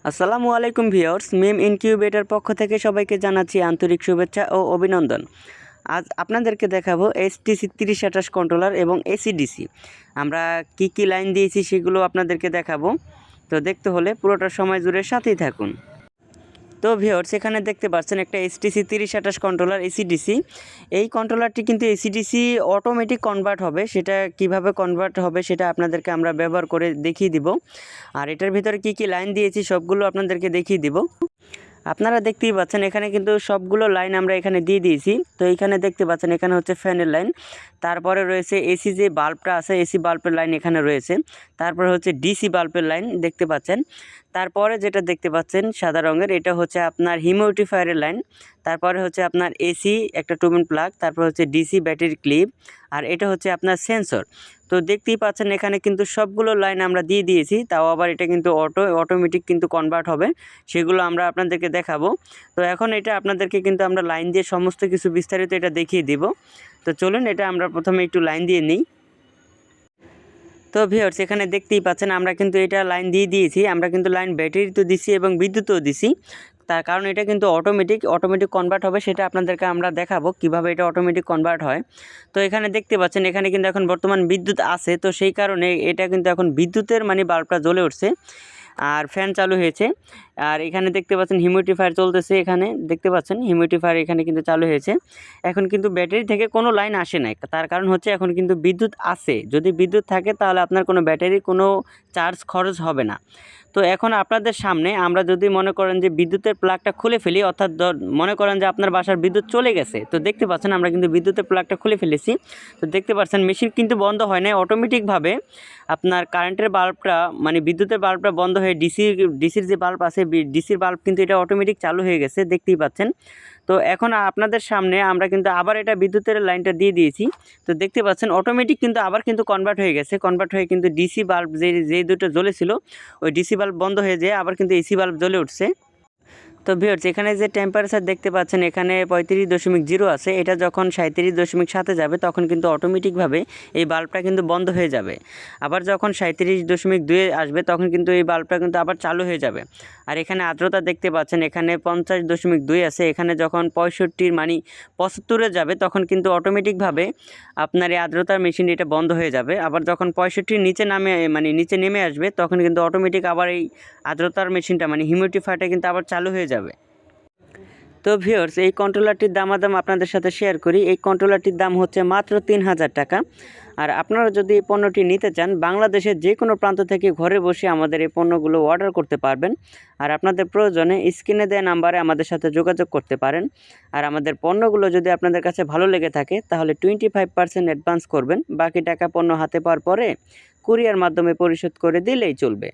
আসসালামু আলাইকুম ভিউয়ার্স, মিম ইনকিউবেটর পক্ষ থেকে সবাইকে জানাচ্ছি আন্তরিক শুভেচ্ছা ও অভিনন্দন। আজ আপনাদেরকে দেখাবো HTC 3028 কন্ট্রোলার এবং AC/DC। আমরা কি লাইন দিয়েছি সেগুলো আপনাদেরকে দেখাবো। তো দেখতে হলে পুরোটা সময় জুড়ে সাথেই থাকুন। তো ভিউয়ার্স, এখানে দেখতে পাচ্ছেন একটা HTC 3028 কন্ট্রোলার AC/DC। এই কন্ট্রোলারটি কিন্তু AC/DC অটোমেটিক কনভার্ট হবে। সেটা কিভাবে কনভার্ট হবে সেটা আপনাদেরকে আমরা ব্যবহার করে দেখিয়ে দিব। আর এটার ভিতরে কি লাইন দিয়েছি সবগুলো আপনাদেরকে দেখিয়ে দিব। আপনারা দেখতেই পাচ্ছেন এখানে কিন্তু সবগুলো লাইন আমরা এখানে দিয়ে দিয়েছি। তো এইখানে দেখতে পাচ্ছেন এখানে হচ্ছে ফ্যানের লাইন, তারপরে রয়েছে এসি যে বাল্বটা আছে এসি বাল্বের লাইন এখানে রয়েছে, তারপরে হচ্ছে ডিসি বাল্বের লাইন দেখতে পাচ্ছেন। তারপরে যেটা দেখতে পাচ্ছেন সাদা রঙের, এটা হচ্ছে আপনার হিউমিডিফায়ারের লাইন। তারপরে হচ্ছে আপনার এসি একটা টুবিন প্লাগ, তারপর হচ্ছে ডিসি ব্যাটারি ক্লিপ, আর এটা হচ্ছে আপনার সেন্সর। তো দেখতেই পাচ্ছেন এখানে কিন্তু সবগুলো লাইন আমরা দিয়ে দিয়েছি। তাও আবার এটা কিন্তু অটোমেটিক কিন্তু কনভার্ট হবে, সেগুলো আমরা আপনাদেরকে দেখাবো। তো এখন এটা আপনাদেরকে কিন্তু আমরা লাইন দিয়ে সমস্ত কিছু বিস্তারিত এটা দেখিয়ে দিব। তো চলুন এটা আমরা প্রথমে একটু লাইন দিয়ে নিই। তো ভিউয়ার্স, এখানে দেখতেই পাচ্ছেন আমরা কিন্তু এটা লাইন দিয়ে দিয়েছি। আমরা কিন্তু লাইন ব্যাটারিতেও দিছি এবং বিদ্যুতেও দিছি, তার কারণ এটা কিন্তু অটোমেটিক কনভার্ট হবে। সেটা আপনাদেরকে আমরা দেখাবো কিভাবে এটা অটোমেটিক কনভার্ট হয়। তো এখানে দেখতে পাচ্ছেন এখানে কিন্তু এখন বর্তমান বিদ্যুৎ আছে, তো সেই কারণে এটা কিন্তু এখন বিদ্যুতের বাল্বটা জ্বলে উঠছে আর ফ্যান চালু হয়েছে। আর এখানে দেখতে পাচ্ছেন হিউমিডিফায়ার চলতেছে, এখানে দেখতে পাচ্ছেন হিউমিডিফায়ার এখানে কিন্তু চালু হয়েছে। এখন কিন্তু ব্যাটারি থেকে কোনো লাইন আসে নাই, তার কারণ হচ্ছে এখন কিন্তু বিদ্যুৎ আছে। যদি বিদ্যুৎ থাকে তাহলে আপনার কোনো ব্যাটারির কোনো চার্জ খরচ হবে না। তো এখন আপনাদের সামনে আমরা যদি মনে করেন যে বিদ্যুতের প্লাগটা খুলে ফেলি, অর্থাৎ মনে করেন যে আপনার বাসার বিদ্যুৎ চলে গেছে, তো দেখতে পাচ্ছেন আমরা কিন্তু বিদ্যুতের প্লাগটা খুলে ফেলেছি। তো দেখতে পাচ্ছেন মেশিন কিন্তু বন্ধ হয় না, অটোমেটিকভাবে আপনার কারেন্টের বাল্বটা বিদ্যুতের বাল্বটা বন্ধ হয়ে ডিসির যে বাল্ব আছে ডিসির বাল্ব কিন্তু এটা অটোমেটিক চালু হয়ে গেছে, দেখতেই পাচ্ছেন। তো এখন আপনাদের সামনে আমরা কিন্তু আবার এটা বিদ্যুতের লাইনটা দিয়ে দিয়েছি। তো দেখতে পাচ্ছেন অটোমেটিক কিন্তু আবার কিন্তু কনভার্ট হয়ে গেছে। কনভার্ট হয়ে কিন্তু ডিসি বাল্ব যে দুটো জ্বলেছিল ওই ডিসি বাল্ব বন্ধ হয়ে যায়, আবার কিন্তু এসি বাল্ব জ্বলে উঠছে। তো ভিউয়ার্স, এখানে যে টেম্পারেচার দেখতে পাচ্ছেন এখানে 35.0 আছে, এটা যখন 37.7 যাবে তখন কিন্তু অটোমেটিকভাবে এই বাল্বটা কিন্তু বন্ধ হয়ে যাবে। আবার যখন 37.2 আসবে তখন কিন্তু এই বাল্বটা কিন্তু আবার চালু হয়ে যাবে। আর এখানে আর্দ্রতা দেখতে পাচ্ছেন এখানে 50.2 আছে, এখানে যখন 75 যাবে তখন কিন্তু অটোমেটিকভাবে আপনার এই আর্দ্রতার মেশিন এটা বন্ধ হয়ে যাবে। আবার যখন 65 নিচে নেমে আসবে তখন কিন্তু অটোমেটিক আবার এই আর্দ্রতার মেশিনটা হিউমিডিফায়ারটা কিন্তু আবার চালু হয়ে যাবে। তো ভিউয়ার্স, এই কন্ট্রোলারটির দামাদাম আপনাদের সাথে শেয়ার করি। এই কন্ট্রোলারটির দাম হচ্ছে মাত্র 3000 টাকা। আর আপনারা যদি এই পণ্যটি নিতে চান, বাংলাদেশের যে কোনো প্রান্ত থেকে ঘরে বসে আমাদের এই পণ্যগুলো অর্ডার করতে পারবেন। আর আপনাদের প্রয়োজনে স্ক্রিনে দেওয়া নাম্বারে আমাদের সাথে যোগাযোগ করতে পারেন। আর আমাদের পণ্যগুলো যদি আপনাদের কাছে ভালো লেগে থাকে তাহলে 25% অ্যাডভান্স করবেন, বাকি টাকা পণ্য হাতে পাওয়ার পরে কুরিয়ার মাধ্যমে পরিশোধ করে দিলেই চলবে।